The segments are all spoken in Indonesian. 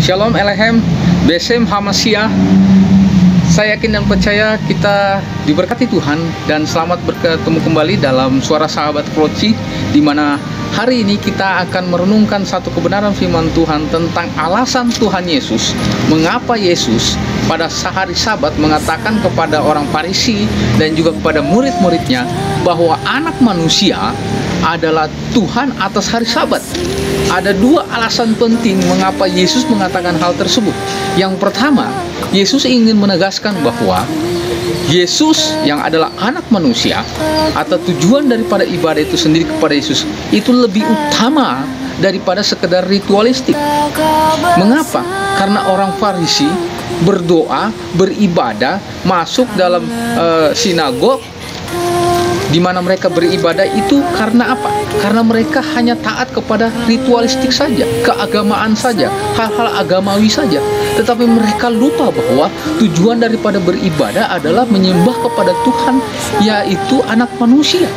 Shalom Elehem, Besem Hamasya. Saya yakin dan percaya kita diberkati Tuhan dan selamat bertemu kembali dalam Suara Sahabat Kroci, di mana hari ini kita akan merenungkan satu kebenaran firman Tuhan tentang alasan Tuhan Yesus, mengapa Yesus pada hari Sabat mengatakan kepada orang Farisi dan juga kepada murid-muridnya bahwa anak manusia adalah Tuhan atas hari Sabat. Ada dua alasan penting mengapa Yesus mengatakan hal tersebut. Yang pertama, Yesus ingin menegaskan bahwa Yesus yang adalah anak manusia, atau tujuan daripada ibadah itu sendiri kepada Yesus itu lebih utama daripada sekedar ritualistik. Mengapa? Karena orang Farisi berdoa, beribadah, masuk dalam sinagog di mana mereka beribadah itu karena apa? Karena mereka hanya taat kepada ritualistik saja, keagamaan saja, hal-hal agamawi saja. Tetapi mereka lupa bahwa tujuan daripada beribadah adalah menyembah kepada Tuhan, yaitu anak manusia,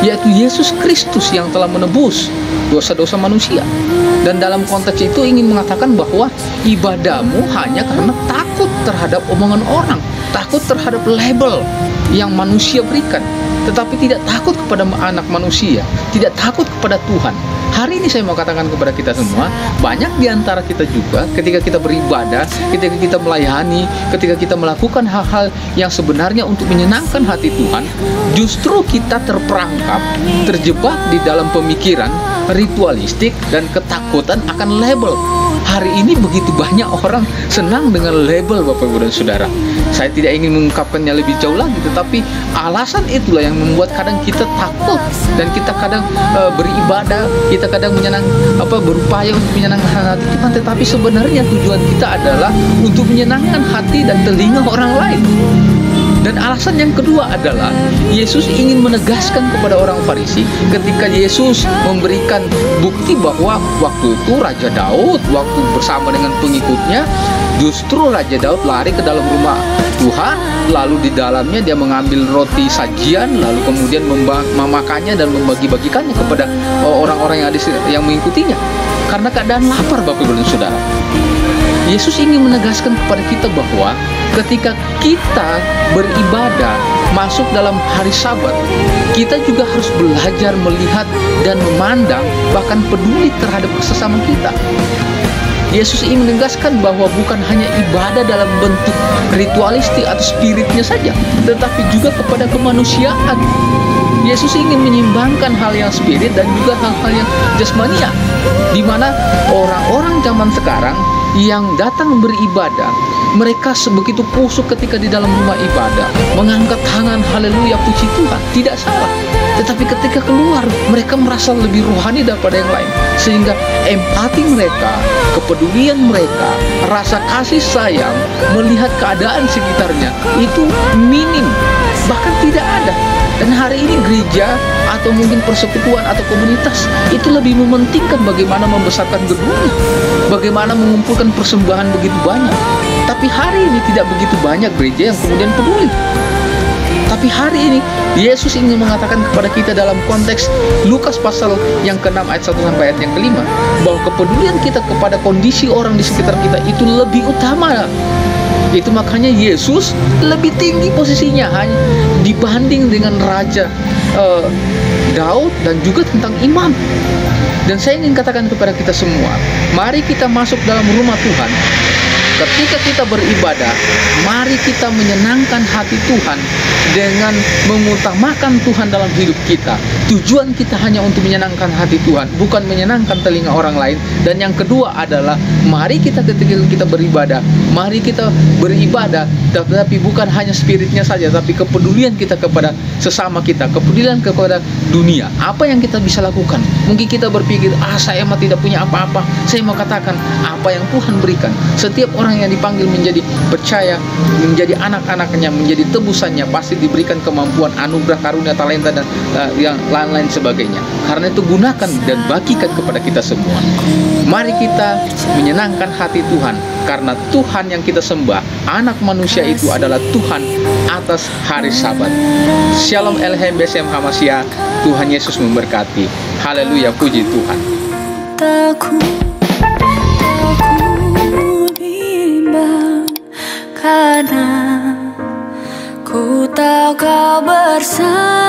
yaitu Yesus Kristus yang telah menebus dosa-dosa manusia. Dan dalam konteks itu ingin mengatakan bahwa ibadahmu hanya karena takut terhadap omongan orang, takut terhadap label yang manusia berikan, tetapi tidak takut kepada anak manusia, tidak takut kepada Tuhan. Hari ini saya mau katakan kepada kita semua, banyak di antara kita juga ketika kita beribadah, ketika kita melayani, ketika kita melakukan hal-hal yang sebenarnya untuk menyenangkan hati Tuhan, justru kita terperangkap, terjebak di dalam pemikiran ritualistik dan ketakutan akan label. Hari ini begitu banyak orang senang dengan label, Bapak Ibu dan Saudara. Saya tidak ingin mengungkapkannya lebih jauh lagi, tetapi alasan itulah yang membuat kadang kita takut dan kita kadang beribadah, kita kadang berupaya untuk menyenangkan hati Tuhan, tetapi sebenarnya tujuan kita adalah untuk menyenangkan hati dan telinga orang lain. Dan alasan yang kedua adalah Yesus ingin menegaskan kepada orang Farisi ketika Yesus memberikan bukti bahwa waktu itu Raja Daud, waktu bersama dengan pengikutnya, justru Raja Daud lari ke dalam rumah Tuhan, lalu di dalamnya dia mengambil roti sajian, lalu kemudian memakannya dan membagi-bagikannya kepada orang-orang yang mengikutinya karena keadaan lapar, Bapak Ibu dan Saudara. Yesus ingin menegaskan kepada kita bahwa ketika kita beribadah masuk dalam hari Sabat, kita juga harus belajar melihat dan memandang, bahkan peduli terhadap sesama kita. Yesus ingin menegaskan bahwa bukan hanya ibadah dalam bentuk ritualistik atau spiritnya saja, tetapi juga kepada kemanusiaan. Yesus ingin menyimbangkan hal yang spirit dan juga hal-hal yang jasmania, di mana orang-orang zaman sekarang yang datang beribadah, mereka sebegitu kusuk ketika di dalam rumah ibadah, mengangkat tangan, haleluya, puji Tuhan, tidak salah. Tetapi ketika keluar, mereka merasa lebih rohani daripada yang lain, sehingga empati mereka, kepedulian mereka, rasa kasih sayang melihat keadaan sekitarnya itu minim, bahkan tidak ada. Dan hari ini gereja atau mungkin persekutuan atau komunitas itu lebih mementingkan bagaimana membesarkan gedung, bagaimana mengumpulkan persembahan begitu banyak. Tapi hari ini tidak begitu banyak gereja yang kemudian peduli. Tapi hari ini Yesus ingin mengatakan kepada kita dalam konteks Lukas pasal yang ke-6 ayat 1 sampai ayat yang ke-5 bahwa kepedulian kita kepada kondisi orang di sekitar kita itu lebih utama. Itu makanya Yesus lebih tinggi posisinya hanya dibanding dengan Raja Daud dan juga tentang imam. Dan saya ingin katakan kepada kita semua, mari kita masuk dalam rumah Tuhan. Ketika kita beribadah, mari kita menyenangkan hati Tuhan dengan mengutamakan Tuhan dalam hidup kita. Tujuan kita hanya untuk menyenangkan hati Tuhan, bukan menyenangkan telinga orang lain. Dan yang kedua adalah, mari kita ketika kita beribadah, mari kita beribadah, tapi bukan hanya spiritnya saja, tapi kepedulian kita kepada sesama kita, kepedulian kepada dunia. Apa yang kita bisa lakukan? Mungkin kita berpikir, saya mah tidak punya apa-apa. Saya mau katakan, apa yang Tuhan berikan. Setiap orang yang dipanggil menjadi percaya, menjadi anak-anaknya, menjadi tebusannya, pasti diberikan kemampuan, anugerah, karunia, talenta, dan yang lain-lain sebagainya. Karena itu gunakan dan bagikan kepada kita semua. Mari kita menyenangkan hati Tuhan, karena Tuhan yang kita sembah, anak manusia itu adalah Tuhan atas hari Sabat. Shalom Elhem Besem Hamasya. Tuhan Yesus memberkati. Haleluya, puji Tuhan. Takut Ku tahu kau bersama